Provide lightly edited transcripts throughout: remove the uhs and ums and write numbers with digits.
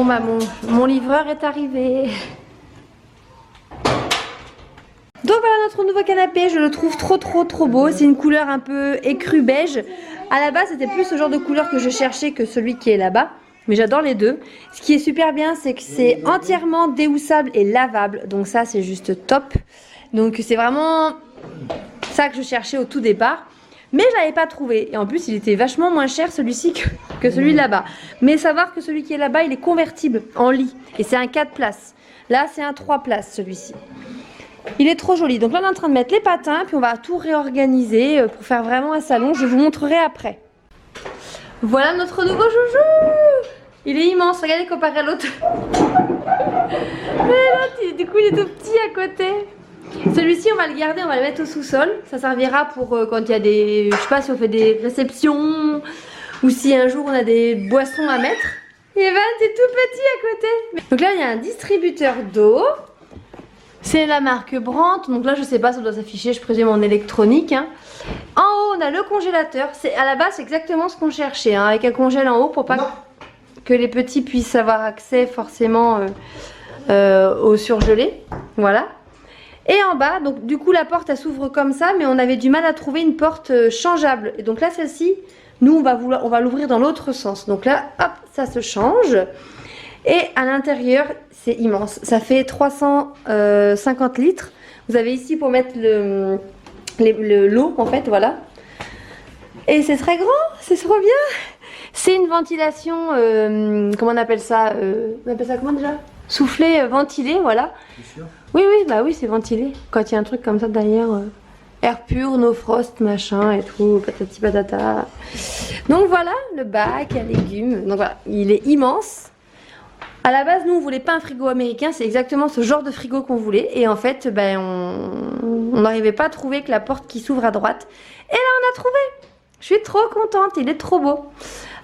Bon bah mon livreur est arrivé. Donc voilà notre nouveau canapé, je le trouve trop beau. C'est une couleur un peu écru beige. À la base c'était plus ce genre de couleur que je cherchais que celui qui est là-bas. Mais j'adore les deux. Ce qui est super bien, c'est que c'est entièrement déhoussable et lavable. Donc ça, c'est juste top. Donc c'est vraiment ça que je cherchais au tout départ. Mais je l'avais pas trouvé. Et en plus, il était vachement moins cher celui-ci que celui là-bas. Mais savoir que celui qui est là-bas, il est convertible en lit. Et c'est un 4 places. Là, c'est un 3 places celui-ci. Il est trop joli. Donc là, on est en train de mettre les patins. Puis on va tout réorganiser pour faire vraiment un salon. Je vous montrerai après. Voilà notre nouveau joujou. Il est immense, regardez comparé à l'autre. Du coup il est tout petit à côté. Celui-ci on va le garder, on va le mettre au sous-sol. Ça servira pour quand il y a des... Je sais pas si on fait des réceptions ou si un jour on a des boissons à mettre. Et ben c'est tout petit à côté. Donc là il y a un distributeur d'eau. C'est la marque Brandt. Donc là je sais pas, ça doit s'afficher, je présume en électronique hein. En haut on a le congélateur. À la base c'est exactement ce qu'on cherchait hein, avec un congèle en haut pour pas que les petits puissent avoir accès forcément au surgelé. Voilà. Et en bas, donc du coup la porte elle s'ouvre comme ça, mais on avait du mal à trouver une porte changeable. Et donc là celle-ci, nous on va l'ouvrir dans l'autre sens. Donc là hop, ça se change. Et à l'intérieur c'est immense, ça fait 350 litres. Vous avez ici pour mettre l'eau en fait, voilà. Et c'est très grand, c'est trop bien. C'est une ventilation, comment on appelle ça comment déjà? Soufflé, ventilé, voilà. Sûr. Oui, bah oui, c'est ventilé. Quand il y a un truc comme ça derrière, air pur, no frost, machin et tout, patati patata. Donc voilà, le bac à légumes. Donc voilà, il est immense. À la base, nous, on voulait pas un frigo américain, c'est exactement ce genre de frigo qu'on voulait. Et en fait, ben, on n'arrivait pas à trouver que la porte qui s'ouvre à droite. Et là, on a trouvé. Je suis trop contente, il est trop beau.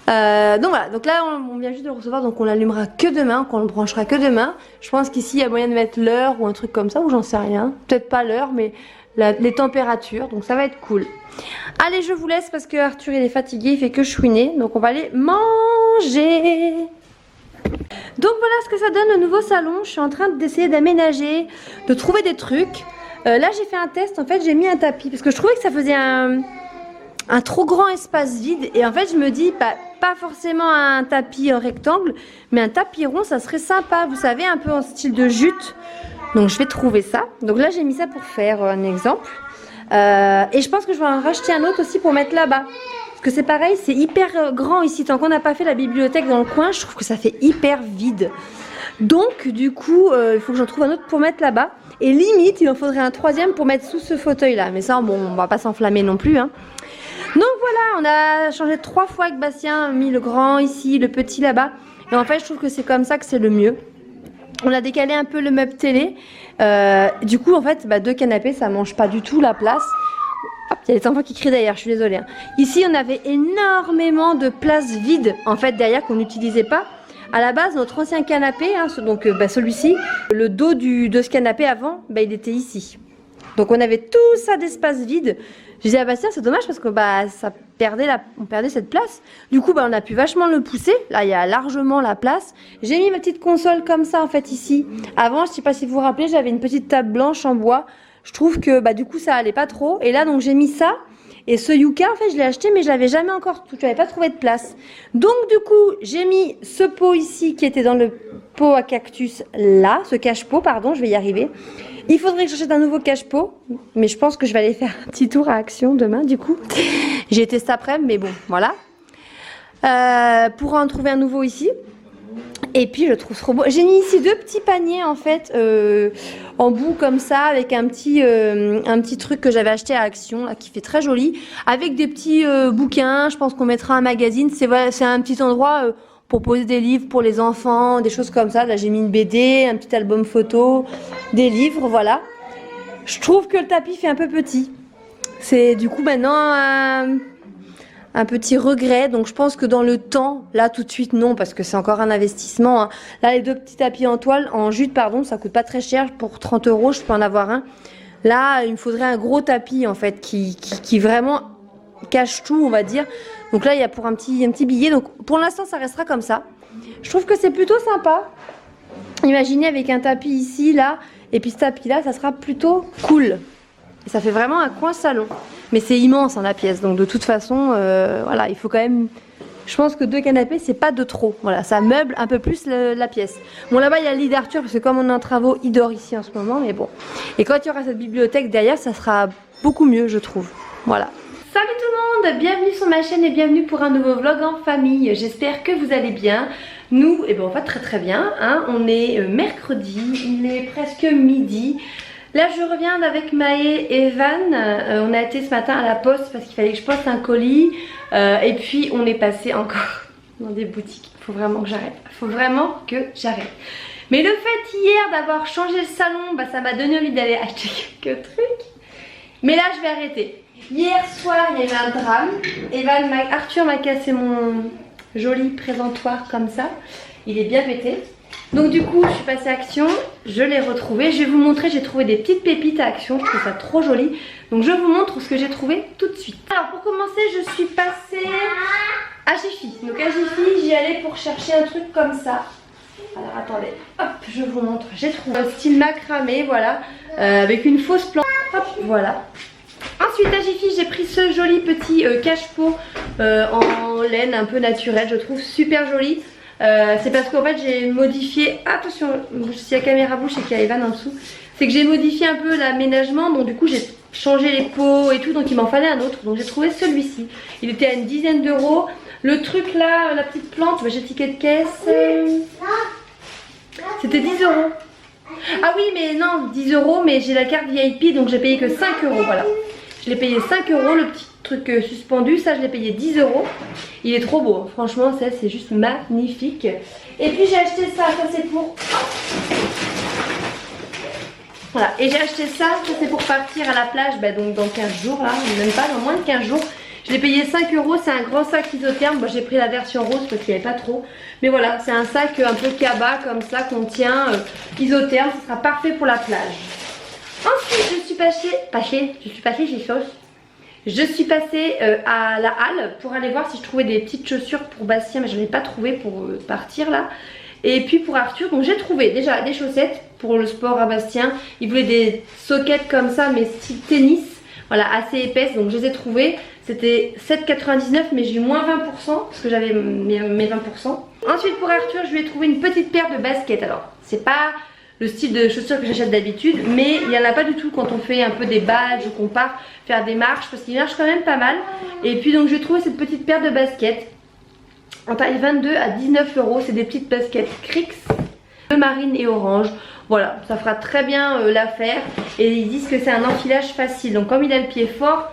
Donc voilà, donc là on vient juste de le recevoir, donc on l'allumera que demain, qu'on le branchera que demain. Je pense qu'ici il y a moyen de mettre l'heure ou un truc comme ça, ou j'en sais rien. Peut-être pas l'heure, mais les températures, donc ça va être cool. Allez, je vous laisse parce que Arthur il est fatigué, il fait que chouiner, donc on va aller manger. Donc voilà ce que ça donne le nouveau salon. Je suis en train d'essayer d'aménager, de trouver des trucs. Là j'ai fait un test, en fait j'ai mis un tapis, parce que je trouvais que ça faisait un trop grand espace vide. Et en fait je me dis, bah, pas forcément un tapis rectangle, mais un tapis rond ça serait sympa, vous savez, un peu en style de jute. Donc je vais trouver ça. Donc là j'ai mis ça pour faire un exemple. Et je pense que je vais en racheter un autre aussi pour mettre là-bas. Parce que c'est pareil, c'est hyper grand ici. Tant qu'on n'a pas fait la bibliothèque dans le coin, je trouve que ça fait hyper vide. Donc du coup il faut que j'en trouve un autre pour mettre là-bas. Et limite il en faudrait un troisième pour mettre sous ce fauteuil là. Mais ça bon, on va pas s'enflammer non plus hein. Donc voilà, on a changé 3 fois avec Bastien, mis le grand ici, le petit là-bas. Et en fait, je trouve que c'est comme ça que c'est le mieux. On a décalé un peu le meuble télé. Du coup, en fait, bah, 2 canapés, ça mange pas du tout la place. Hop, il y a les enfants qui crient derrière, je suis désolée. Hein. Ici, on avait énormément de place vide, en fait, derrière, qu'on n'utilisait pas. À la base, notre ancien canapé, hein, donc bah, celui-ci, le dos de ce canapé avant, bah, il était ici. Donc on avait tout ça d'espace vide. Je disais à Bastien, c'est dommage parce que bah, on perdait cette place. Du coup, bah, on a pu vachement le pousser. Là, il y a largement la place. J'ai mis ma petite console comme ça en fait ici. Avant, je ne sais pas si vous vous rappelez, j'avais une petite table blanche en bois. Je trouve que bah, du coup, ça allait pas trop. Et là, donc j'ai mis ça. Et ce yucca, en fait, je l'ai acheté, mais je l'avais jamais encore. Je n'avais pas trouvé de place. Donc du coup, j'ai mis ce pot ici qui était dans le pot à cactus là. Ce cache-pot, pardon, je vais y arriver. Il faudrait que j'achète un nouveau cache-pot, mais je pense que je vais aller faire un petit tour à Action demain, du coup. J'ai été cet après-midi, mais bon, voilà. Pour en trouver un nouveau ici. Et puis, je trouve trop beau. J'ai mis ici 2 petits paniers, en fait, en bout comme ça, avec un petit truc que j'avais acheté à Action, là, qui fait très joli. Avec des petits bouquins, je pense qu'on mettra un magazine. C'est un petit endroit... pour poser des livres pour les enfants, des choses comme ça. Là, j'ai mis une BD, un petit album photo, des livres, voilà. Je trouve que le tapis fait un peu petit. C'est du coup maintenant un petit regret. Donc, je pense que dans le temps, là, tout de suite, non, parce que c'est encore un investissement. Hein. Là, les 2 petits tapis en jute, pardon, ça coûte pas très cher. Pour 30 €, je peux en avoir un. Là, il me faudrait un gros tapis, en fait, qui vraiment cache tout on va dire. Donc là il y a pour un petit billet, donc pour l'instant ça restera comme ça. Je trouve que c'est plutôt sympa. Imaginez avec un tapis ici, là, et puis ce tapis là, ça sera plutôt cool. Et ça fait vraiment un coin salon. Mais c'est immense hein, la pièce, donc de toute façon, voilà, il faut quand même... Je pense que 2 canapés, c'est pas de trop. Voilà, ça meuble un peu plus la pièce. Bon, là-bas, il y a le lit d'Arthur, parce que comme on est en travaux, il dort ici en ce moment, mais bon. Et quand il y aura cette bibliothèque derrière, ça sera beaucoup mieux, je trouve. Voilà. Salut tout le monde, bienvenue sur ma chaîne et bienvenue pour un nouveau vlog en famille. J'espère que vous allez bien. Nous, eh ben, on va très bien. Hein. On est mercredi, il est presque midi. Là, je reviens avec Maë et Evan. On a été ce matin à la poste parce qu'il fallait que je poste un colis. Et puis, on est passé encore dans des boutiques. Il faut vraiment que j'arrête. Il faut vraiment que j'arrête. Mais le fait hier d'avoir changé le salon, bah, ça m'a donné envie d'aller acheter quelques trucs. Mais là, je vais arrêter. Hier soir, il y a eu un drame. Arthur m'a cassé mon joli présentoir comme ça. Il est bien pété. Donc du coup je suis passée à Action, je l'ai retrouvé, je vais vous montrer, j'ai trouvé des petites pépites à Action, je trouve ça trop joli. Donc je vous montre ce que j'ai trouvé tout de suite. Alors pour commencer je suis passée à Jiffy. Donc à Jiffy j'y allais pour chercher un truc comme ça. Alors attendez, hop je vous montre, j'ai trouvé un style macramé, voilà, avec une fausse plante, hop voilà. Ensuite à Jiffy j'ai pris ce joli petit cache-pot en laine un peu naturel, je trouve super joli. C'est parce qu'en fait j'ai modifié, attention si la caméra bouge et qu'il y a Evan en dessous, c'est que j'ai modifié un peu l'aménagement, donc du coup j'ai changé les pots et tout, donc il m'en fallait un autre, donc j'ai trouvé celui-ci. Il était à une dizaine d'euros. Le truc là, la petite plante, j'ai ticket de caisse, c'était 10 euros. Ah oui mais non 10 euros, mais j'ai la carte VIP donc j'ai payé que 5 euros, voilà. Je l'ai payé 5 euros le petit truc suspendu, ça je l'ai payé 10 euros. Il est trop beau, franchement ça c'est juste magnifique. Et puis j'ai acheté ça, ça c'est pour... Voilà, et j'ai acheté ça, ça c'est pour partir à la plage, bah, donc dans 15 jours là, même pas, dans moins de 15 jours. Je l'ai payé 5 euros, c'est un grand sac isotherme, bon, j'ai pris la version rose parce qu'il n'y avait pas trop. Mais voilà, c'est un sac un peu cabas comme ça qu'on tient, isotherme, ce sera parfait pour la plage. Ensuite je suis passée à la halle pour aller voir si je trouvais des petites chaussures pour Bastien, mais je n'en ai pas trouvé pour partir là. Et puis pour Arthur, donc j'ai trouvé déjà des chaussettes pour le sport à Bastien. Il voulait des sockets comme ça mais style tennis, voilà, assez épaisses, donc je les ai trouvées. C'était 7,99 mais j'ai eu moins 20% parce que j'avais mes 20%. Ensuite pour Arthur je lui ai trouvé une petite paire de baskets. Alors c'est pas le style de chaussures que j'achète d'habitude, mais il n'y en a pas du tout quand on fait un peu des badges ou qu'on part faire des marches, parce qu'il marche quand même pas mal. Et puis donc j'ai trouvé cette petite paire de baskets en taille 22 à 19 euros. C'est des petites baskets Crix de marine et orange. Voilà, ça fera très bien l'affaire. Et ils disent que c'est un enfilage facile, donc comme il a le pied fort,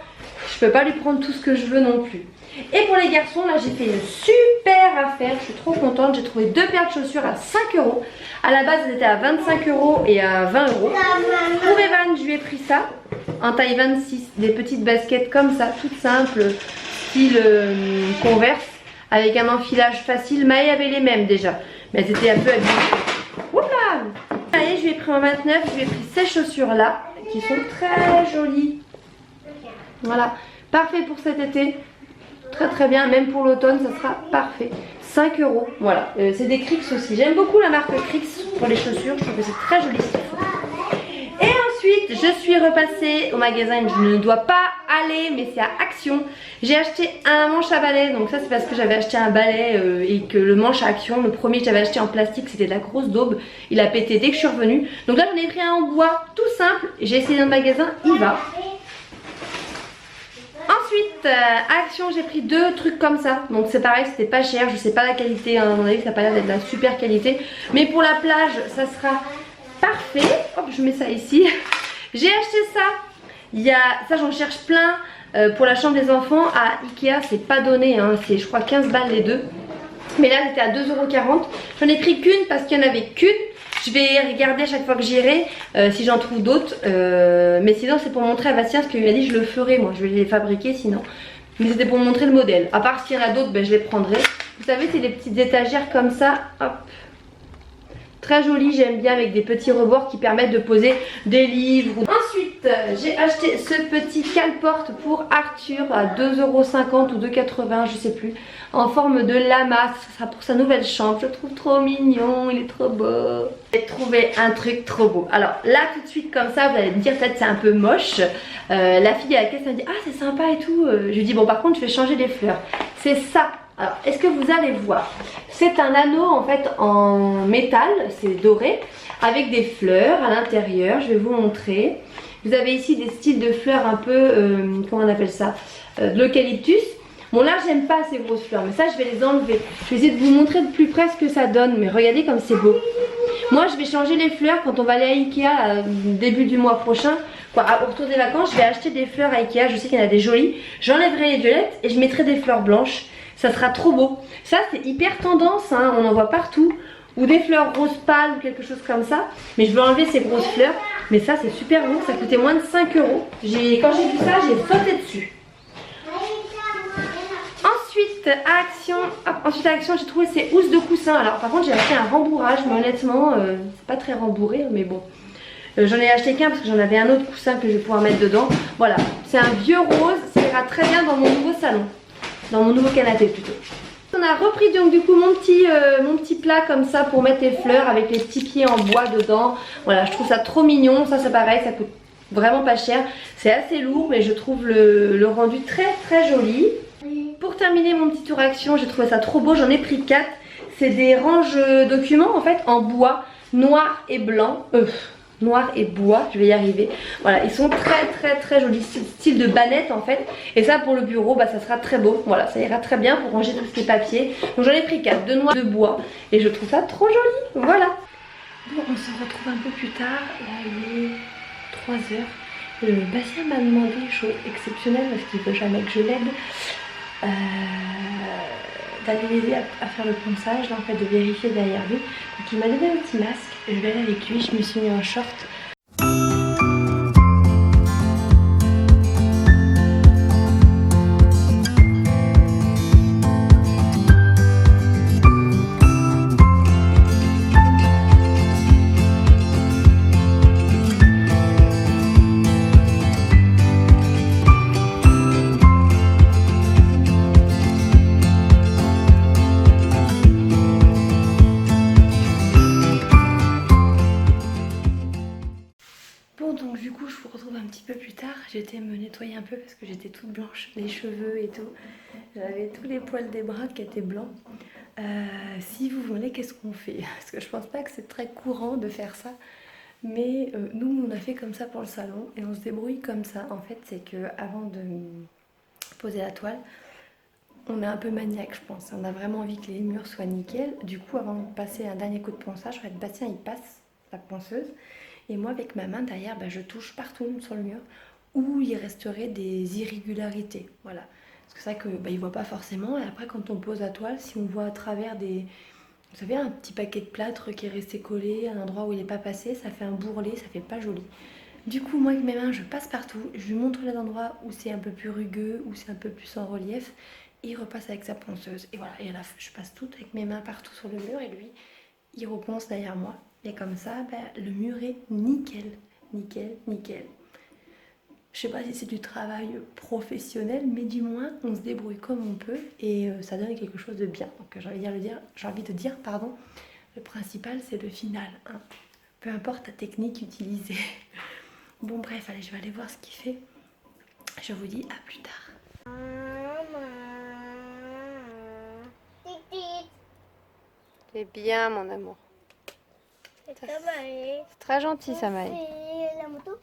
je peux pas lui prendre tout ce que je veux non plus. Et pour les garçons, là j'ai fait une super affaire, je suis trop contente. J'ai trouvé 2 paires de chaussures à 5 euros. À la base elles étaient à 25 euros et à 20 euros. Pour Evan je lui ai pris ça en taille 26, des petites baskets comme ça, toutes simples, style Converse, avec un enfilage facile. Maë avait les mêmes déjà, mais elles étaient un peu abîmées. Oula! Maë je lui ai pris en 29, je lui ai pris ces chaussures là, qui sont très jolies. Voilà, parfait pour cet été. Très bien, même pour l'automne ça sera parfait. 5 euros, voilà, c'est des Crix aussi. J'aime beaucoup la marque Crix pour les chaussures, je trouve que c'est très joli ce qu'ils font. Et ensuite je suis repassée au magasin, je ne dois pas aller mais c'est à Action. J'ai acheté un manche à balai, donc ça c'est parce que j'avais acheté un balai et que le manche à Action, le premier que j'avais acheté en plastique c'était de la grosse daube, il a pété dès que je suis revenue. Donc là j'en ai pris un en bois tout simple, j'ai essayé dans le magasin, il va. Ensuite à Action j'ai pris 2 trucs comme ça, donc c'est pareil, c'était pas cher, je sais pas la qualité, hein, à mon avis ça n'a pas l'air d'être de la super qualité, mais pour la plage ça sera parfait. Hop je mets ça ici. J'ai acheté ça, ça j'en cherche plein pour la chambre des enfants à Ikea, c'est pas donné, hein, c'est je crois 15 balles les deux, mais là c'était à 2,40 €. J'en ai pris qu'une parce qu'il n'y en avait qu'une. Je vais regarder à chaque fois que j'irai si j'en trouve d'autres. Mais sinon c'est pour montrer à Bastien ce qu'il m'a dit, je le ferai moi. Je vais les fabriquer sinon. Mais c'était pour montrer le modèle. À part s'il y en a d'autres, ben, je les prendrai. Vous savez c'est des petites étagères comme ça. Hop. Très joli, j'aime bien avec des petits rebords qui permettent de poser des livres. Ensuite j'ai acheté ce petit cale-porte pour Arthur à 2,50 € ou 2,80 €, je sais plus, en forme de lama. Ça sera pour sa nouvelle chambre. Je le trouve trop mignon, il est trop beau. J'ai trouvé un truc trop beau. Alors là, tout de suite comme ça, vous allez me dire peut-être c'est un peu moche. La fille à la caisse elle me dit ah c'est sympa et tout. Je lui dis bon par contre je vais changer les fleurs. C'est ça. Alors est-ce que vous allez voir? C'est un anneau en fait en métal, c'est doré, avec des fleurs à l'intérieur. Je vais vous montrer. Vous avez ici des styles de fleurs un peu, comment on appelle ça, de l'eucalyptus. Bon là j'aime pas ces grosses fleurs, mais ça je vais les enlever. Je vais essayer de vous montrer de plus près ce que ça donne, mais regardez comme c'est beau. Moi je vais changer les fleurs quand on va aller à Ikea début du mois prochain. Quoi, au retour des vacances je vais acheter des fleurs à Ikea, je sais qu'il y en a des jolies. J'enlèverai les violettes et je mettrai des fleurs blanches. Ça sera trop beau. Ça c'est hyper tendance, hein, on en voit partout. Ou des fleurs rose pâle ou quelque chose comme ça. Mais je vais enlever ces grosses fleurs. Mais ça c'est super beau, ça coûtait moins de 5 €. Quand j'ai vu ça j'ai sauté dessus. Ensuite à Action, j'ai trouvé ces housses de coussin. Alors par contre j'ai acheté un rembourrage, mais honnêtement c'est pas très rembourré, mais bon. J'en ai acheté qu'un parce que j'en avais un autre coussin que je vais pouvoir mettre dedans. Voilà, c'est un vieux rose, ça ira très bien dans mon nouveau salon. Dans mon nouveau canapé plutôt. On a repris donc du coup mon petit plat comme ça pour mettre les fleurs avec les petits pieds en bois dedans. Voilà, je trouve ça trop mignon. Ça c'est pareil, ça coûte vraiment pas cher. C'est assez lourd mais je trouve le rendu très très joli. Pour terminer mon petit tour Action, j'ai trouvé ça trop beau, j'en ai pris 4. C'est des ranges documents en fait en bois noir et blanc. Noir et bois, je vais y arriver. Voilà, ils sont très très très jolis, style de banette en fait. Et ça pour le bureau, bah ça sera très beau. Voilà, ça ira très bien pour ranger tout ce qui est papier. Donc j'en ai pris 4, de noir, de bois. Et je trouve ça trop joli, voilà. Bon, on se retrouve un peu plus tard. Là il est 3 h. Bastien m'a demandé une chose exceptionnelle parce qu'il ne veut jamais que je l'aide. D'aller l'aider à faire le ponçage, là en fait de vérifier derrière lui. Donc il m'a donné un petit masque, je vais aller avec lui, je me suis mis en short. Donc du coup je vous retrouve un petit peu plus tard. J'étais me nettoyer un peu parce que j'étais toute blanche, les cheveux et tout. J'avais tous les poils des bras qui étaient blancs. Si vous voulez, qu'est-ce qu'on fait? Parce que je pense pas que c'est très courant de faire ça. Mais nous on a fait comme ça pour le salon et on se débrouille comme ça. En fait c'est que avant de poser la toile, on est un peu maniaque je pense. On a vraiment envie que les murs soient nickel. Du coup avant de passer un dernier coup de ponçage, en fait, Bastien il passe la ponceuse. Et moi avec ma main derrière, je touche partout sur le mur où il resterait des irrégularités. Voilà. Parce que c'est vrai qu'il ne voit pas forcément. Et après quand on pose la toile, si on voit à travers des... Vous savez, un petit paquet de plâtre qui est resté collé à un endroit où il n'est pas passé, ça fait un bourrelet, ça fait pas joli. Du coup moi avec mes mains je passe partout, je lui montre les endroits où c'est un peu plus rugueux, où c'est un peu plus en relief. Et il repasse avec sa ponceuse. Et voilà, et là je passe tout avec mes mains partout sur le mur et lui il reponce derrière moi. Et comme ça, le mur est nickel, nickel, nickel. Je sais pas si c'est du travail professionnel, mais du moins on se débrouille comme on peut et ça donne quelque chose de bien. Donc j'ai envie de dire, le principal c'est le final, hein. Peu importe la technique utilisée. Bon bref, allez, je vais aller voir ce qu'il fait. Je vous dis à plus tard. C'est bien mon amour. C'est très gentil ça, Maë. La moto.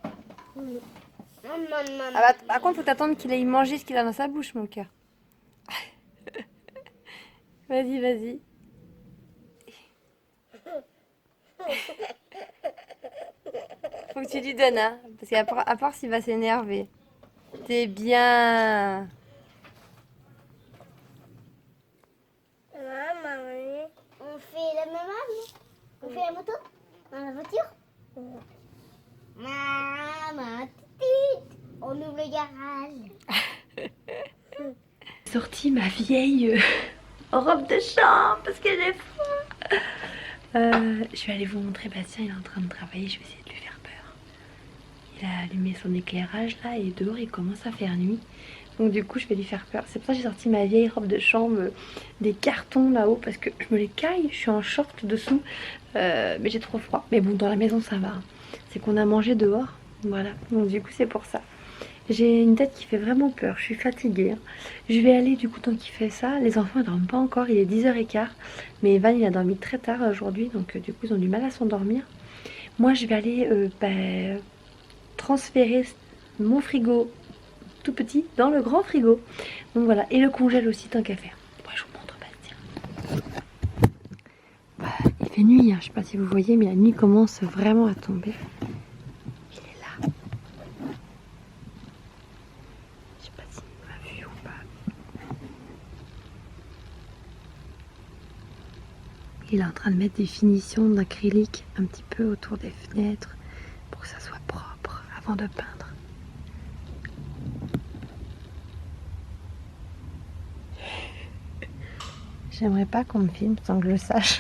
Ah par contre faut t'attendre qu'il aille manger ce qu'il a dans sa bouche mon cœur. Vas-y, vas-y. Faut que tu lui donnes, hein, parce qu'à part s'il va s'énerver. T'es bien. Maman, on fait la même chose. On fait la moto dans la voiture. Maman, petite, on ouvre le garage. Sorti ma vieille robe de chambre parce que j'ai froid. Je vais aller vous montrer Bastien, il est en train de travailler, je vais essayer de lui faire peur. il a allumé son éclairage là et dehors il commence à faire nuit. Donc du coup je vais lui faire peur. C'est pour ça que j'ai sorti ma vieille robe de chambre, des cartons là-haut parce que je me les caille, je suis en short dessous. Mais j'ai trop froid. Mais bon, dans la maison ça va. C'est qu'on a mangé dehors. Voilà, donc du coup c'est pour ça. J'ai une tête qui fait vraiment peur, je suis fatiguée. Je vais aller du coup tant qu'il fait ça. Les enfants ne dorment pas encore, il est 10h15. Mais Van il a dormi très tard aujourd'hui, donc du coup ils ont du mal à s'endormir. Moi je vais aller transférer mon frigo tout petit dans le grand frigo. Donc voilà, et le congèle aussi tant qu'à faire. Bon, je vous montre Bastien. Il fait nuit, hein. Je sais pas si vous voyez, mais la nuit commence vraiment à tomber. Il est là. Je sais pas s'il m'a vu ou pas. Il est en train de mettre des finitions d'acrylique un petit peu autour des fenêtres pour que ça soit propre avant de peindre. J'aimerais pas qu'on me filme sans que je le sache.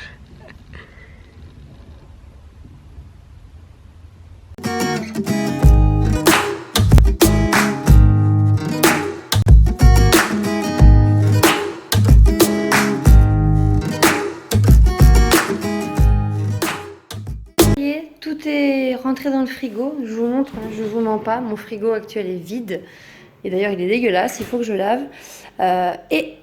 Tout est rentré dans le frigo. Je vous montre, hein, je vous mens pas. Mon frigo actuel est vide. Et d'ailleurs, il est dégueulasse. Il faut que je lave. Et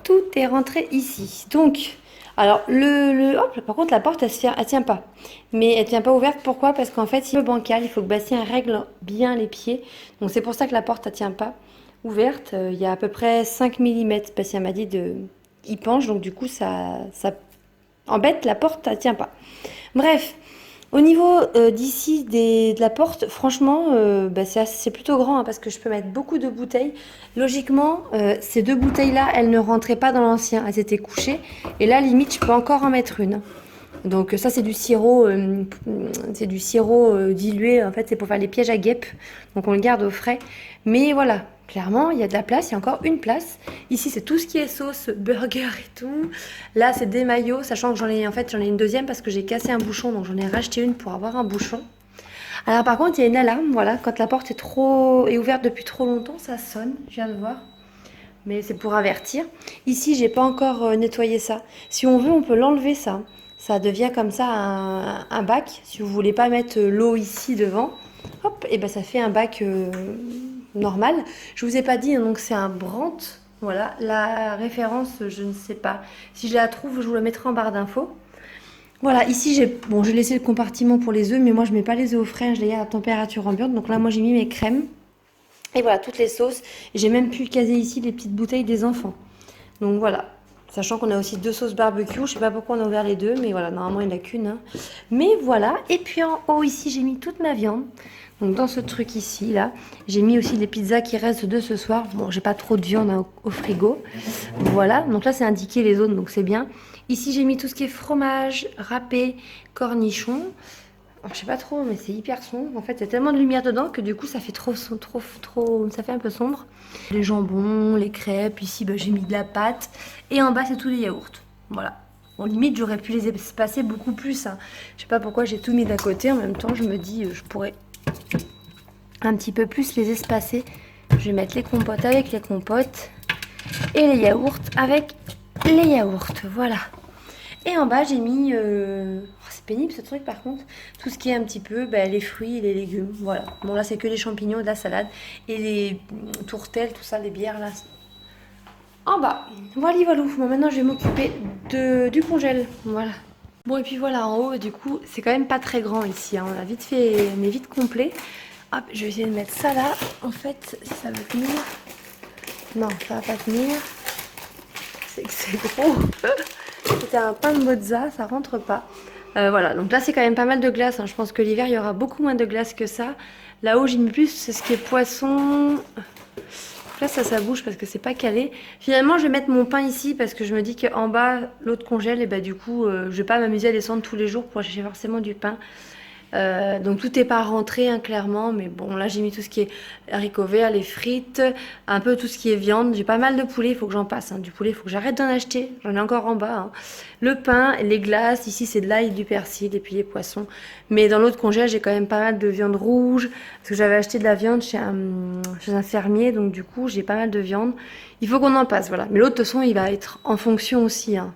tout est rentré ici. Donc, alors, hop, par contre, la porte, elle tient pas. Mais elle tient pas ouverte. Pourquoi? Parce qu'en fait, c'est un peu bancal. Il faut que Bastien règle bien les pieds. Donc, c'est pour ça que la porte, elle tient pas ouverte. Il y a à peu près 5 mm. Bastien m'a dit il penche. Donc, du coup, ça embête. La porte, elle tient pas. Bref. Au niveau d'ici de la porte, franchement, c'est plutôt grand hein, parce que je peux mettre beaucoup de bouteilles. Logiquement, ces deux bouteilles-là, elles ne rentraient pas dans l'ancien, elles étaient couchées. Et là, limite, je peux encore en mettre une. Donc ça, c'est du sirop, dilué. En fait, c'est pour faire les pièges à guêpes. Donc on le garde au frais. Mais voilà, clairement, il y a de la place. Il y a encore une place. Ici, c'est tout ce qui est sauce, burger et tout. Là, c'est des maillots, sachant que j'en ai une deuxième parce que j'ai cassé un bouchon. Donc j'en ai racheté une pour avoir un bouchon. Alors par contre, il y a une alarme. Voilà, quand la porte est ouverte depuis trop longtemps, ça sonne. Je viens de voir. Mais c'est pour avertir. Ici, j'ai pas encore nettoyé ça. Si on veut, on peut l'enlever ça. Ça devient comme ça un bac. Si vous voulez pas mettre l'eau ici devant, hop, et ben ça fait un bac normal. Je vous ai pas dit, hein, donc c'est un Brandt. Voilà, la référence, je ne sais pas. Si je la trouve, je vous la mettrai en barre d'infos. Voilà, ici j'ai laissé le compartiment pour les œufs, mais moi je mets pas les œufs au frais, je les garde à température ambiante. Donc là, moi j'ai mis mes crèmes. Et voilà, toutes les sauces. J'ai même pu caser ici les petites bouteilles des enfants. Donc voilà. Sachant qu'on a aussi 2 sauces barbecue. Je sais pas pourquoi on a ouvert les deux, mais voilà, normalement il n'y en a qu'une. Hein. Mais voilà. Et puis en haut ici, j'ai mis toute ma viande. Donc dans ce truc ici, là, j'ai mis aussi les pizzas qui restent de ce soir. Bon, j'ai pas trop de viande hein, au frigo. Voilà. Donc là, c'est indiqué les zones, donc c'est bien. Ici, j'ai mis tout ce qui est fromage, râpé, cornichons. Je sais pas trop, mais c'est hyper sombre. En fait, il y a tellement de lumière dedans que du coup, ça fait ça fait un peu sombre. Les jambons, les crêpes. Ici, j'ai mis de la pâte. Et en bas, c'est tous les yaourts. Voilà. Bon, limite, j'aurais pu les espacer beaucoup plus. Hein. Je sais pas pourquoi j'ai tout mis d'à côté. En même temps, je me dis, je pourrais un petit peu plus les espacer. Je vais mettre les compotes avec les compotes. Et les yaourts avec les yaourts. Voilà. Et en bas, j'ai mis... c'est pénible ce truc par contre. Tout ce qui est un petit peu les fruits et les légumes. Voilà. Bon, là, c'est que les champignons et de la salade. Et les tourtelles, tout ça, les bières, là. En bas. Voilà, voilà. Bon, maintenant, je vais m'occuper du congèle. Voilà. Bon, et puis voilà, en haut, du coup, c'est quand même pas très grand ici. Hein. On a vite fait... On est vite complet. Hop, je vais essayer de mettre ça là. En fait, si ça va tenir... Non, ça va pas tenir. C'est que c'est gros. C'était un pain de mozza, ça rentre pas. Voilà, donc là c'est quand même pas mal de glace. Hein. Je pense que l'hiver il y aura beaucoup moins de glace que ça. Là-haut j'ai mis plus ce qui est poisson. Là ça bouge parce que c'est pas calé. Finalement je vais mettre mon pain ici parce que je me dis qu'en bas l'autre congèle et du coup je vais pas m'amuser à descendre tous les jours pour chercher forcément du pain. Donc tout n'est pas rentré hein, clairement, mais bon là j'ai mis tout ce qui est haricots verts, les frites, un peu tout ce qui est viande. J'ai pas mal de poulet, il faut que j'en passe hein. Du poulet, il faut que j'arrête d'en acheter, j'en ai encore en bas hein. Le pain, les glaces, ici c'est de l'ail, du persil et puis les poissons. Mais dans l'autre congèle j'ai quand même pas mal de viande rouge, parce que j'avais acheté de la viande chez un fermier, donc du coup j'ai pas mal de viande. Il faut qu'on en passe, voilà. Mais l'autre de toute façon il va être en fonction aussi hein.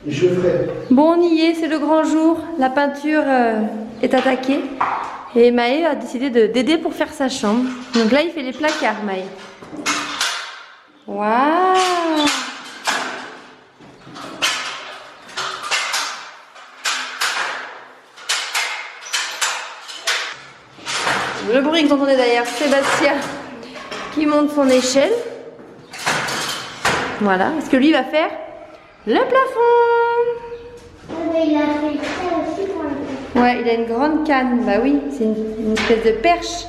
Je ferai. Bon, on y est, c'est le grand jour. La peinture est attaquée. Et Maë a décidé d'aider pour faire sa chambre. Donc là, il fait les placards, Maë. Waouh! Le bruit que vous entendez derrière, Sébastien qui monte son échelle. Voilà, parce que lui il va faire le plafond. Mais il a fait ça aussi pour le Ouais, il a une grande canne. Bah oui, c'est une espèce de perche.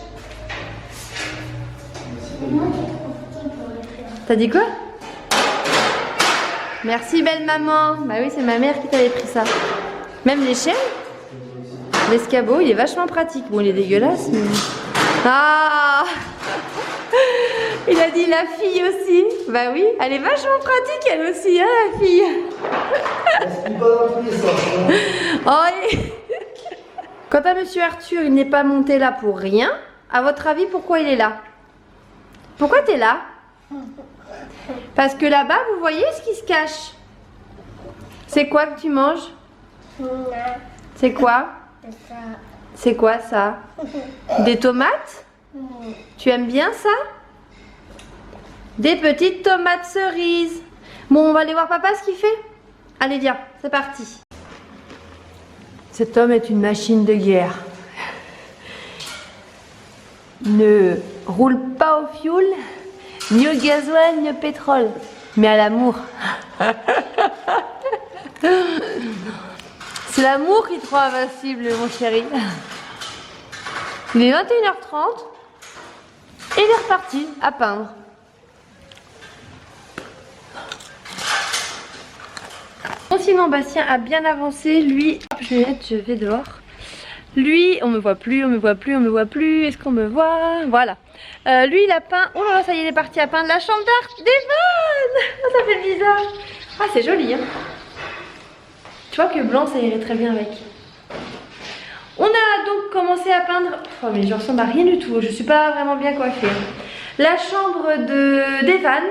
T'as dit quoi? Merci belle maman. Bah oui, c'est ma mère qui t'avait pris ça. Même l'échelle, l'escabeau, il est vachement pratique. Bon, il est dégueulasse, mais... Ah! Il a dit la fille aussi. Bah oui, elle est vachement pratique elle aussi, hein, la fille. Oh, et... Quant à monsieur Arthur, il n'est pas monté là pour rien. À votre avis, pourquoi il est là? Pourquoi t'es là? Parce que là-bas, vous voyez ce qui se cache? C'est quoi que tu manges? C'est quoi? C'est quoi ça? Des tomates? Tu aimes bien ça? Des petites tomates cerises. Bon, on va aller voir papa ce qu'il fait. Allez, viens, c'est parti. Cet homme est une machine de guerre. Il ne roule pas au fioul, ni au gasoil, ni au pétrole, mais à l'amour. C'est l'amour qui te rend invincible, mon chéri. Il est 21h30 et il est reparti à peindre. Bon, sinon Bastien a bien avancé. Lui, hop, je vais dehors. Lui, on me voit plus, on me voit plus, on me voit plus. Est-ce qu'on me voit? Voilà. Lui, il a peint. Oh là là, ça y est, il est parti à peindre la chambre d'art d'Evan. Oh, ça fait bizarre. Ah, c'est joli, hein. Tu vois que blanc, ça irait très bien avec. On a donc commencé à peindre. Oh, mais je ressemble à rien du tout. Je suis pas vraiment bien coiffée. La chambre d'Evan.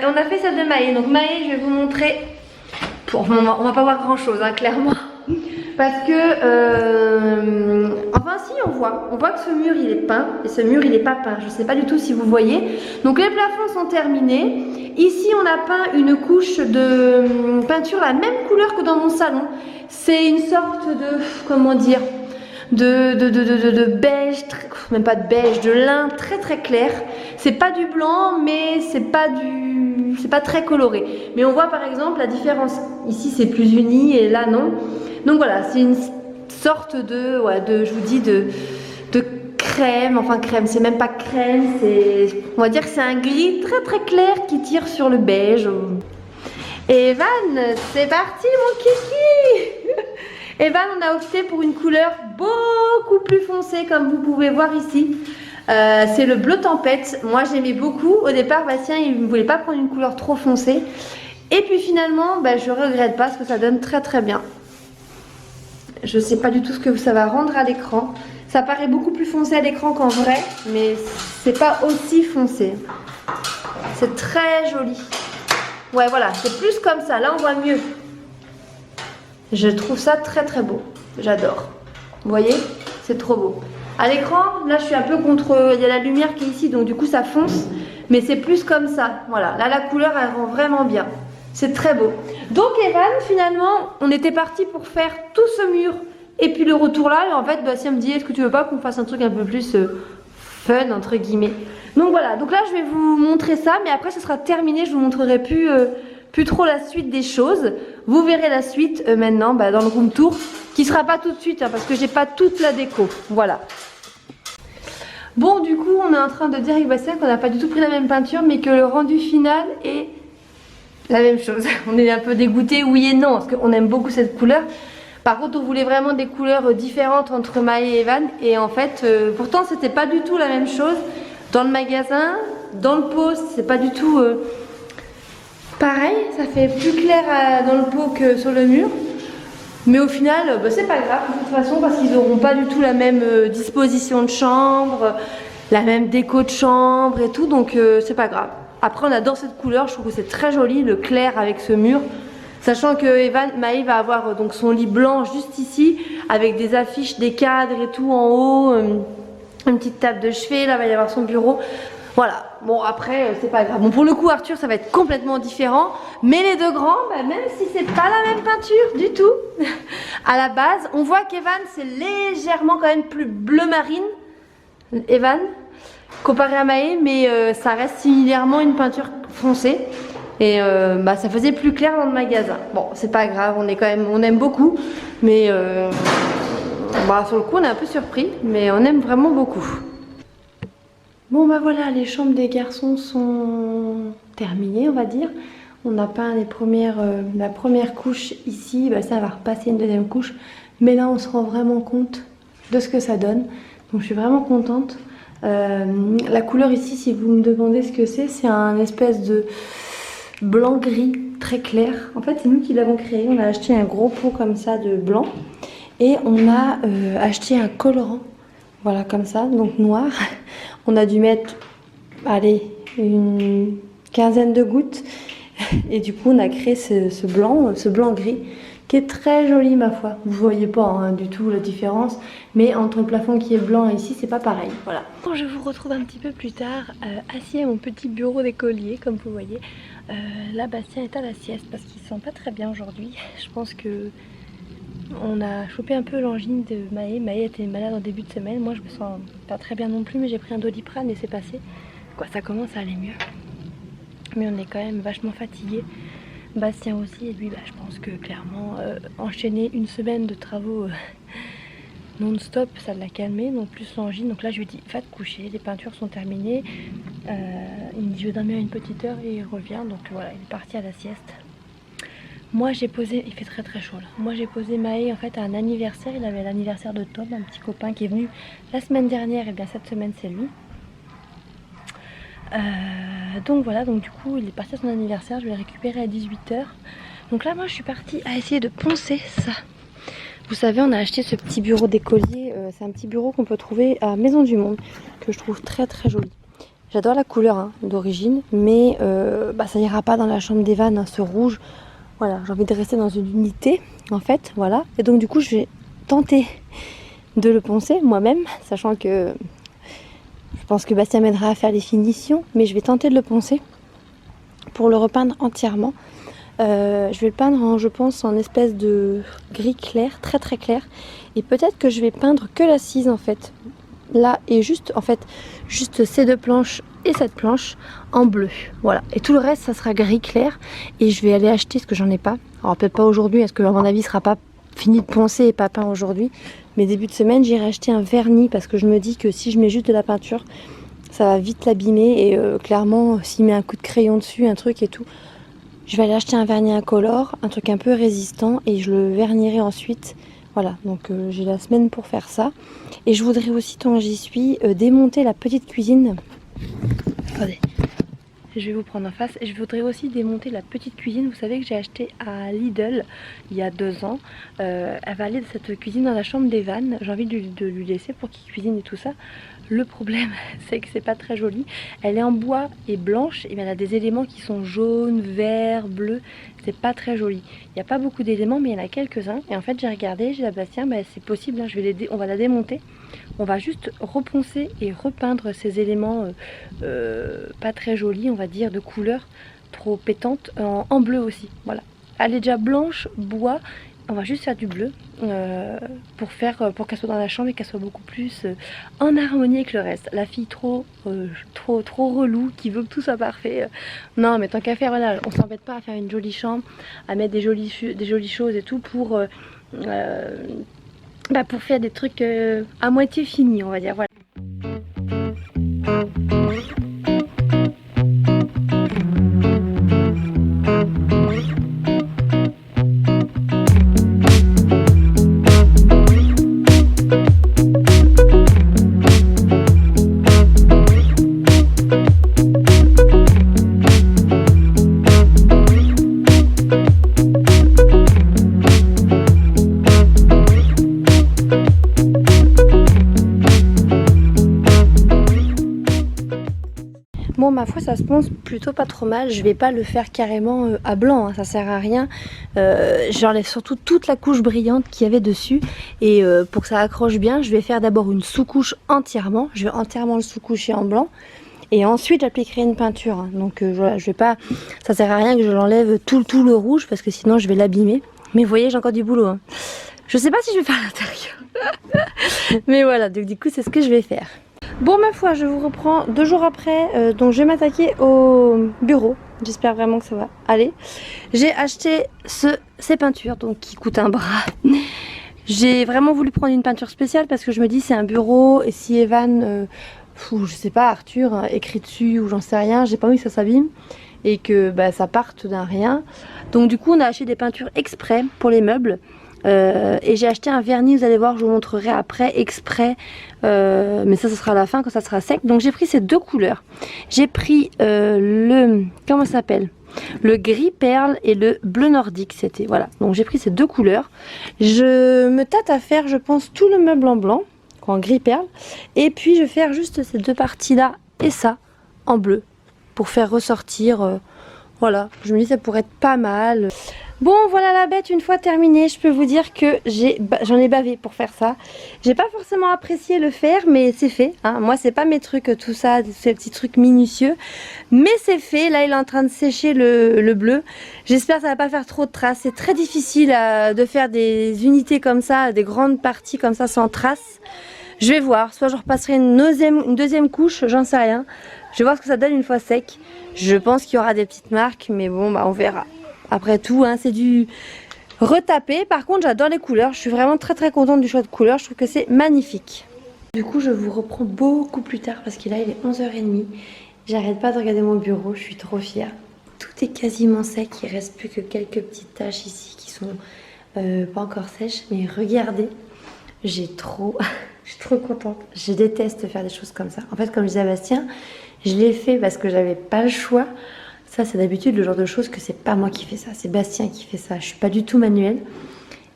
On a fait celle de Maë. Donc Maë, je vais vous montrer. On va pas voir grand chose, hein, clairement. Parce que, enfin si, on voit que ce mur il est peint et ce mur il est pas peint. Je sais pas du tout si vous voyez. Donc les plafonds sont terminés. Ici on a peint une couche de peinture la même couleur que dans mon salon. C'est une sorte de, comment dire, de beige, même pas de beige, de lin très très clair. C'est pas du blanc, mais c'est pas très coloré. Mais on voit par exemple la différence. Ici c'est plus uni et là non. Donc voilà, c'est une sorte de, je vous dis, de crème. Enfin crème, c'est même pas crème, on va dire que c'est un gris très très clair qui tire sur le beige. Et Evan, c'est parti mon kiki. Evan, on a opté pour une couleur beaucoup plus foncée comme vous pouvez voir ici. C'est le bleu tempête. Moi j'aimais beaucoup. Au départ, Bastien il ne voulait pas prendre une couleur trop foncée. Et puis finalement, je regrette pas parce que ça donne très très bien. Je sais pas du tout ce que ça va rendre à l'écran. Ça paraît beaucoup plus foncé à l'écran qu'en vrai, mais c'est pas aussi foncé. C'est très joli. Ouais, voilà, c'est plus comme ça. Là, on voit mieux. Je trouve ça très très beau. J'adore. Vous voyez? C'est trop beau. À l'écran, là, je suis un peu contre... Il y a la lumière qui est ici, donc du coup, ça fonce. Mais c'est plus comme ça. Voilà, là, la couleur, elle rend vraiment bien. C'est très beau. Donc Evan, finalement, on était parti pour faire tout ce mur et puis le retour là. Et en fait, Bastien me dit, est-ce que tu veux pas qu'on fasse un truc un peu plus fun, entre guillemets. Donc voilà, donc là, je vais vous montrer ça. Mais après, ce sera terminé. Je vous montrerai plus trop la suite des choses. Vous verrez la suite maintenant dans le room tour. Qui sera pas tout de suite, hein, parce que j'ai pas toute la déco. Voilà. Bon, du coup, on est en train de dire avec Bastien qu'on n'a pas du tout pris la même peinture, mais que le rendu final est... la même chose. On est un peu dégoûté, oui et non, parce qu'on aime beaucoup cette couleur. Par contre, on voulait vraiment des couleurs différentes entre Maë et Evan. Et en fait, pourtant, c'était pas du tout la même chose. Dans le magasin, dans le pot, c'est pas du tout pareil. Ça fait plus clair dans le pot que sur le mur. Mais au final, bah, c'est pas grave de toute façon parce qu'ils n'auront pas du tout la même disposition de chambre, la même déco de chambre et tout, donc c'est pas grave. Après, on adore cette couleur, je trouve que c'est très joli, le clair avec ce mur. Sachant que Maë va avoir donc son lit blanc juste ici, avec des affiches, des cadres et tout en haut, une petite table de chevet, là va y avoir son bureau. Voilà, bon après c'est pas grave. Bon pour le coup Arthur ça va être complètement différent. Mais les deux grands, bah, même si c'est pas la même peinture du tout, à la base, on voit qu'Evan c'est légèrement quand même plus bleu marine. Evan, comparé à Maë, mais ça reste similairement une peinture foncée. Et bah, ça faisait plus clair dans le magasin. Bon c'est pas grave, on aime beaucoup. Mais bah, sur le coup on est un peu surpris, mais on aime vraiment beaucoup. Bon bah voilà, les chambres des garçons sont terminées on va dire. On a peint la première couche ici, bah ça va repasser une deuxième couche. Mais là on se rend vraiment compte de ce que ça donne. Donc je suis vraiment contente. La couleur ici, si vous me demandez ce que c'est un espèce de blanc-gris très clair. En fait c'est nous qui l'avons créé, on a acheté un gros pot comme ça de blanc. Et on a acheté un colorant. Voilà comme ça, donc noir. On a dû mettre, allez, une quinzaine de gouttes. Et du coup, on a créé ce blanc-gris, qui est très joli, ma foi. Vous voyez pas hein, du tout la différence. Mais entre le plafond qui est blanc et ici, c'est pas pareil. Voilà. Bon, je vous retrouve un petit peu plus tard, assis à mon petit bureau d'écolier, comme vous voyez. Là, Bastien est à la sieste parce qu'il se sent pas très bien aujourd'hui. Je pense que on a chopé un peu l'angine de Maë. Maë était malade en début de semaine. Moi je me sens pas très bien non plus, mais j'ai pris un Doliprane et c'est passé. Quoi, ça commence à aller mieux. Mais on est quand même vachement fatigué. Bastien aussi, et lui bah, je pense que clairement enchaîner une semaine de travaux non-stop, ça l'a calmé, donc plus l'angine. Donc là je lui dis va te coucher, les peintures sont terminées. Il me dit je vais dormir une petite heure et il revient. Donc voilà, il est parti à la sieste. Moi j'ai posé, il fait très très chaud là. Moi j'ai posé Maë en fait à un anniversaire. Il avait l'anniversaire de Tom, un petit copain qui est venu la semaine dernière. Et bien cette semaine c'est lui. Donc voilà, donc du coup il est parti à son anniversaire. Je vais le récupérer à 18 h. Donc là moi je suis partie à essayer de poncer ça. Vous savez, on a acheté ce petit bureau d'écolier. C'est un petit bureau qu'on peut trouver à Maison du Monde, que je trouve très très joli. J'adore la couleur hein, d'origine, mais bah, ça ira pas dans la chambre d'Evan, hein, ce rouge. Voilà, j'ai envie de rester dans une unité, en fait, voilà. Et donc du coup, je vais tenter de le poncer moi-même, sachant que je pense que Bastien m'aidera à faire les finitions, mais je vais tenter de le poncer pour le repeindre entièrement. Je vais le peindre en, je pense, en espèce de gris clair, très très clair. Et peut-être que je vais peindre que l'assise, en fait. Là, et juste, en fait, juste ces deux planches et cette planche en bleu, voilà, et tout le reste ça sera gris clair. Et je vais aller acheter, ce que j'en ai pas, alors peut-être pas aujourd'hui parce que à mon avis il sera pas fini de poncer et pas peint aujourd'hui, mais début de semaine j'irai acheter un vernis parce que je me dis que si je mets juste de la peinture ça va vite l'abîmer. Et clairement s'il met un coup de crayon dessus, un truc et tout, je vais aller acheter un vernis incolore, un truc un peu résistant, et je le vernirai ensuite. Voilà, donc j'ai la semaine pour faire ça. Et je voudrais aussi, tant que j'y suis, démonter la petite cuisine. Attendez, je vais vous prendre en face. Et je voudrais aussi démonter la petite cuisine. Vous savez que j'ai acheté à Lidl il y a 2 ans. Elle va aller de cette cuisine dans la chambre d'Evan. J'ai envie de lui laisser pour qu'il cuisine et tout ça. Le problème, c'est que c'est pas très joli. Elle est en bois et blanche, et bien elle a des éléments qui sont jaunes, verts, bleus. C'est pas très joli. Il n'y a pas beaucoup d'éléments, mais il y en a quelques-uns. Et en fait, j'ai regardé, j'ai dit à Bastien, bah, c'est possible, hein, on va la démonter. On va juste reponcer et repeindre ces éléments pas très jolis, on va dire, de couleur trop pétante, en bleu aussi. Voilà. Elle est déjà blanche, bois. On va juste faire du bleu pour qu'elle soit dans la chambre et qu'elle soit beaucoup plus en harmonie avec le reste. La fille trop relou qui veut que tout soit parfait. Non, mais tant qu'à faire, voilà, on s'embête pas à faire une jolie chambre, à mettre des jolies choses et tout pour faire des trucs à moitié finis, on va dire. Voilà. ça se pense plutôt pas trop mal. Je vais pas le faire carrément à blanc, hein, ça sert à rien. J'enlève surtout toute la couche brillante qu'il y avait dessus. Et pour que ça accroche bien, je vais faire d'abord une sous-couche entièrement. Je vais entièrement le sous-coucher en blanc. Et ensuite j'appliquerai une peinture, hein. Donc voilà, je vais pas, ça sert à rien que je l'enlève tout le rouge parce que sinon je vais l'abîmer. Mais vous voyez, j'ai encore du boulot, hein. Je sais pas si je vais faire l'intérieur. Mais voilà, donc du coup c'est ce que je vais faire. Bon, ma foi, je vous reprends 2 jours après, donc je vais m'attaquer au bureau. J'espère vraiment que ça va aller. J'ai acheté ces peintures, donc qui coûtent un bras. J'ai vraiment voulu prendre une peinture spéciale parce que je me dis c'est un bureau et si Evan... je sais pas, Arthur écrit dessus ou j'en sais rien, j'ai pas envie que ça s'abîme et que bah, ça parte d'un rien. Donc du coup on a acheté des peintures exprès pour les meubles et j'ai acheté un vernis, vous allez voir, je vous montrerai après, exprès, mais ça sera à la fin quand ça sera sec. Donc j'ai pris ces 2 couleurs, j'ai pris comment ça s'appelle, le gris perle et le bleu nordique, c'était, voilà, donc j'ai pris ces 2 couleurs. Je me tâte à faire, je pense, tout le meuble en blanc, en gris perle, et puis je vais faire juste ces 2 parties là et ça en bleu pour faire ressortir, voilà, je me dis ça pourrait être pas mal. Bon, voilà la bête une fois terminée. Je peux vous dire que j'en ai bavé pour faire ça. J'ai pas forcément apprécié le faire, mais c'est fait, hein. Moi c'est pas mes trucs tout ça, ces petits trucs minutieux, mais c'est fait. Là il est en train de sécher le bleu. J'espère que ça va pas faire trop de traces. C'est très difficile de faire des unités comme ça, des grandes parties comme ça sans traces. Je vais voir, soit je repasserai une deuxième couche, j'en sais rien. Je vais voir ce que ça donne une fois sec. Je pense qu'il y aura des petites marques, mais bon, bah on verra. Après tout, hein, c'est du retapé. Par contre, j'adore les couleurs. Je suis vraiment très contente du choix de couleurs. Je trouve que c'est magnifique. Du coup, je vous reprends beaucoup plus tard parce que là, il est 11h30. J'arrête pas de regarder mon bureau. Je suis trop fière. Tout est quasiment sec. Il reste plus que quelques petites taches ici qui sont pas encore sèches. Mais regardez, je suis trop contente. Je déteste faire des choses comme ça. En fait, comme je disais à Bastien, je l'ai fait parce que j'avais pas le choix. Ça, c'est d'habitude le genre de choses que c'est pas moi qui fais ça, c'est Bastien qui fait ça. Je suis pas du tout manuelle.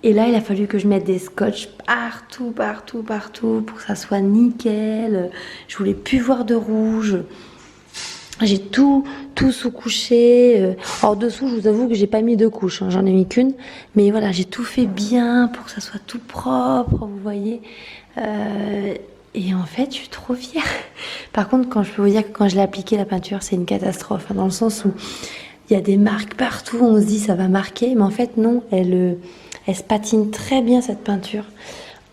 Et là, il a fallu que je mette des scotch partout pour que ça soit nickel. Je voulais plus voir de rouge. J'ai tout sous-couché. Alors dessous, je vous avoue que j'ai pas mis 2 couches, hein. J'en ai mis qu'une. Mais voilà, j'ai tout fait bien pour que ça soit tout propre, vous voyez. Et en fait, je suis trop fière. Par contre, quand je peux vous dire que quand je l'ai appliqué la peinture, c'est une catastrophe, hein, dans le sens où il y a des marques partout. On se dit ça va marquer, mais en fait non. Elle se patine très bien cette peinture.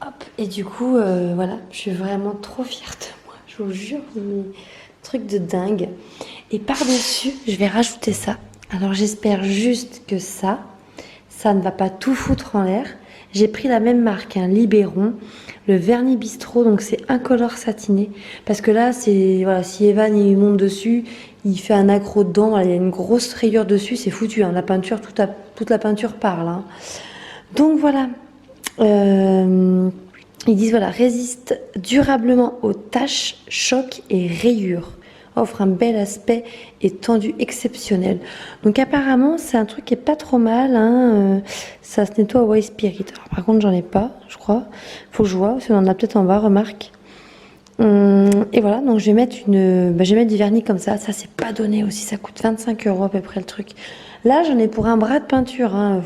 Hop. Et du coup, voilà, je suis vraiment trop fière de moi. Je vous jure, mais truc de dingue. Et par-dessus, je vais rajouter ça. Alors j'espère juste que ça ne va pas tout foutre en l'air. J'ai pris la même marque, un Libéron, le vernis bistrot, donc c'est incolore satiné. Parce que là, c'est voilà, si Evan il monte dessus, il fait un accroc dedans, il y a une grosse rayure dessus, c'est foutu, hein. La peinture, toute la peinture parle, hein. Donc voilà, ils disent voilà, résiste durablement aux taches, chocs et rayures. Offre un bel aspect et tendu exceptionnel. Donc apparemment c'est un truc qui est pas trop mal, hein. Ça se nettoie au White Spirit. Alors, par contre j'en ai pas, je crois. Faut que je vois, si on en a peut-être en bas, remarque. Et voilà, donc je vais mettre du vernis comme ça. Ça c'est pas donné aussi, ça coûte 25 € à peu près le truc. Là j'en ai pour un bras de peinture, hein.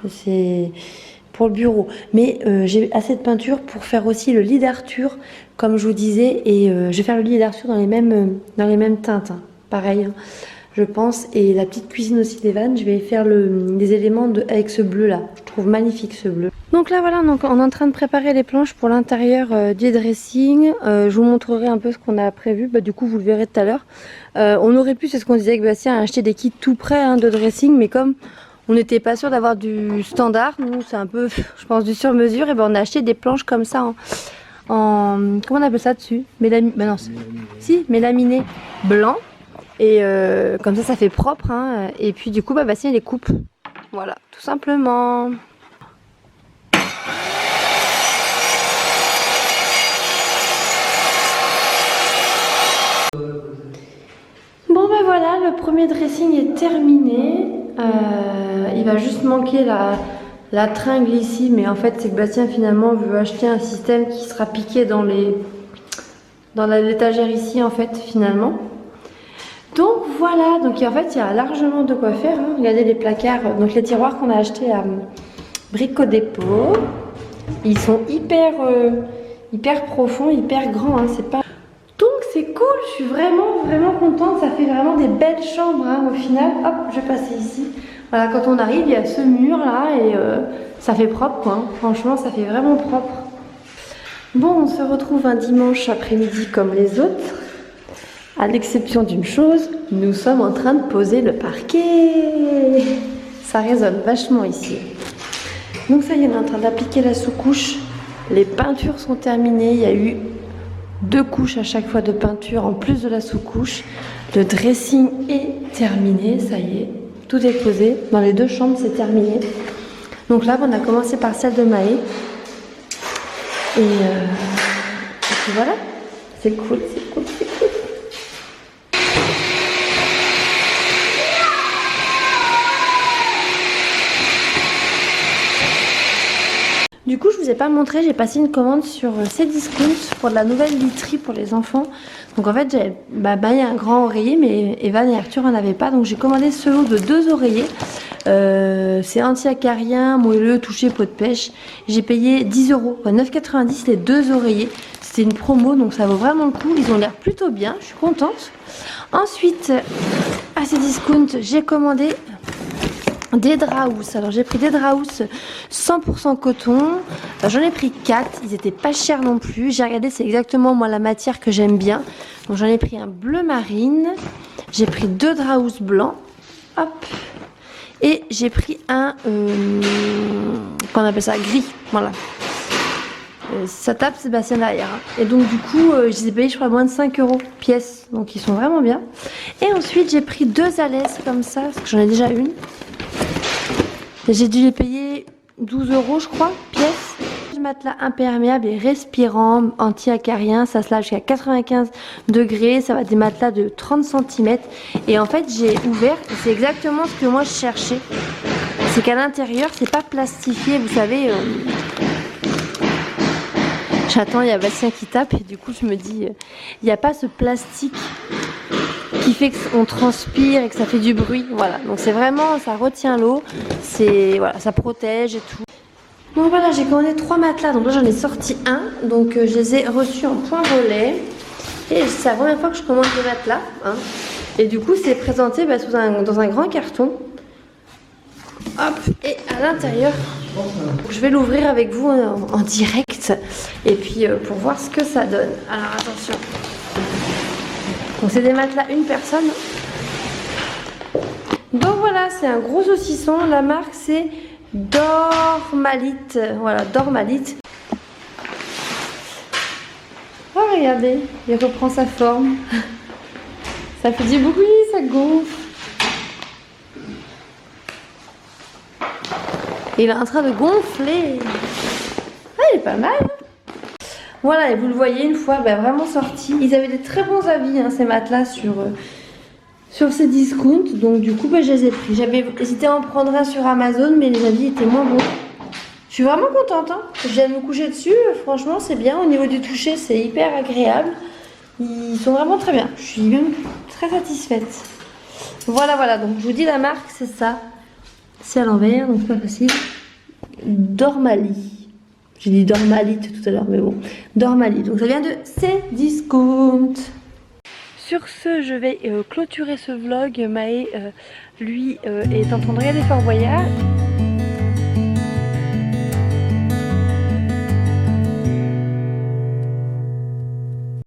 C'est pour le bureau, mais j'ai assez de peinture pour faire aussi le lit d'Arthur, comme je vous disais, et je vais faire le lit d'Arthur dans les mêmes teintes, hein. Pareil, hein, je pense, et la petite cuisine aussi d'Evan, je vais faire des éléments avec ce bleu là, je trouve magnifique ce bleu. Donc là voilà, donc on est en train de préparer les planches pour l'intérieur du dressing. Je vous montrerai un peu ce qu'on a prévu, bah, du coup vous le verrez tout à l'heure. On aurait pu, c'est ce qu'on disait avec Bastien, acheter des kits tout prêts, hein, de dressing, mais comme on n'était pas sûr d'avoir du standard, nous c'est un peu, je pense, du sur-mesure, et ben on a acheté des planches comme ça en comment on appelle ça dessus, mélaminé blanc, et comme ça fait propre, hein, et puis du coup bah Bastien les coupe, voilà, tout simplement. Bon ben voilà, le premier dressing est terminé. Il va juste manquer la tringle ici, mais en fait c'est que Bastien finalement veut acheter un système qui sera piqué dans l'étagère ici en fait finalement. Donc voilà, donc en fait il y a largement de quoi faire. Hein. Regardez les placards, donc les tiroirs qu'on a achetés à Brico Dépôt. Ils sont hyper profonds, hyper grands. Hein. C'est pas... Donc c'est cool, je suis vraiment contente. Ça fait vraiment des belles chambres hein, au final. Hop, je vais passer ici. Voilà, quand on arrive, il y a ce mur là et ça fait propre quoi. Hein. Franchement, ça fait vraiment propre. Bon, on se retrouve un dimanche après-midi comme les autres. À l'exception d'une chose, nous sommes en train de poser le parquet. Ça résonne vachement ici. Donc ça y est, on est en train d'appliquer la sous-couche. Les peintures sont terminées. Il y a eu 2 couches à chaque fois de peinture en plus de la sous-couche. Le dressing est terminé, ça y est. Tout est posé. Dans les 2 chambres, c'est terminé. Donc là, on a commencé par celle de Maë. Et puis voilà. C'est cool, c'est cool, c'est cool. Du coup, je vous ai pas montré, j'ai passé une commande sur Cdiscount pour de la nouvelle literie pour les enfants. Donc en fait, j'avais un grand oreiller, mais Evan et Arthur en avaient pas. Donc j'ai commandé ce lot de 2 oreillers. C'est anti-acarien, moelleux, touché, peau de pêche. J'ai payé 10 €, 9,90 les 2 oreillers. C'était une promo, donc ça vaut vraiment le coup. Ils ont l'air plutôt bien, je suis contente. Ensuite, à Cdiscount, j'ai commandé des draps. Alors j'ai pris des draps 100% coton. J'en ai pris 4. Ils étaient pas chers non plus. J'ai regardé, c'est exactement moi la matière que j'aime bien. Donc j'en ai pris un bleu marine. J'ai pris 2 draps blancs. Hop. Et j'ai pris un qu'on appelle ça gris. Voilà. Ça tape Sébastien derrière. Et donc du coup, je les ai payés je crois moins de 5 € pièce. Donc ils sont vraiment bien. Et ensuite j'ai pris 2 alaises comme ça, parce que j'en ai déjà une. J'ai dû les payer 12 € je crois, pièce. Matelas imperméable et respirant, anti-acarien, ça se lave jusqu'à 95 degrés, ça va des matelas de 30 cm. Et en fait j'ai ouvert, et c'est exactement ce que moi je cherchais. C'est qu'à l'intérieur c'est pas plastifié, vous savez. J'attends, il y a Bastien qui tape et du coup je me dis, il n'y a pas ce plastique qui fait qu'on transpire et que ça fait du bruit. Voilà, donc c'est vraiment, ça retient l'eau, c'est voilà, ça protège et tout. Donc voilà, j'ai commandé 3 matelas, donc là j'en ai sorti un, donc je les ai reçus en point relais. Et c'est la première fois que je commande des matelas. Hein. Et du coup c'est présenté dans un grand carton. Hop, et à l'intérieur, je vais l'ouvrir avec vous en direct. Et puis pour voir ce que ça donne. Alors attention. Donc c'est des matelas une personne. Donc voilà, c'est un gros saucisson. La marque c'est Dormalite. Voilà, Dormalite. Oh regardez, il reprend sa forme. Ça fait du bruit, ça gonfle. Il est en train de gonfler. Ah, il est pas mal. Voilà, et vous le voyez une fois vraiment sorti. Ils avaient des très bons avis, hein, ces matelas sur Cdiscount. Donc du coup, je les ai pris. J'avais hésité à en prendre un sur Amazon, mais les avis étaient moins bons. Je suis vraiment contente. Hein. Je viens de me coucher dessus. Franchement, c'est bien. Au niveau du toucher, c'est hyper agréable. Ils sont vraiment très bien. Je suis même très satisfaite. Voilà. Donc je vous dis la marque, c'est ça. C'est à l'envers, donc c'est pas facile. Dormali. J'ai dit Dormalite tout à l'heure, mais bon. Dormali. Donc ça vient de Cdiscount. Sur ce, je vais clôturer ce vlog. Maë, lui, est en train de regarder Fort Boyard.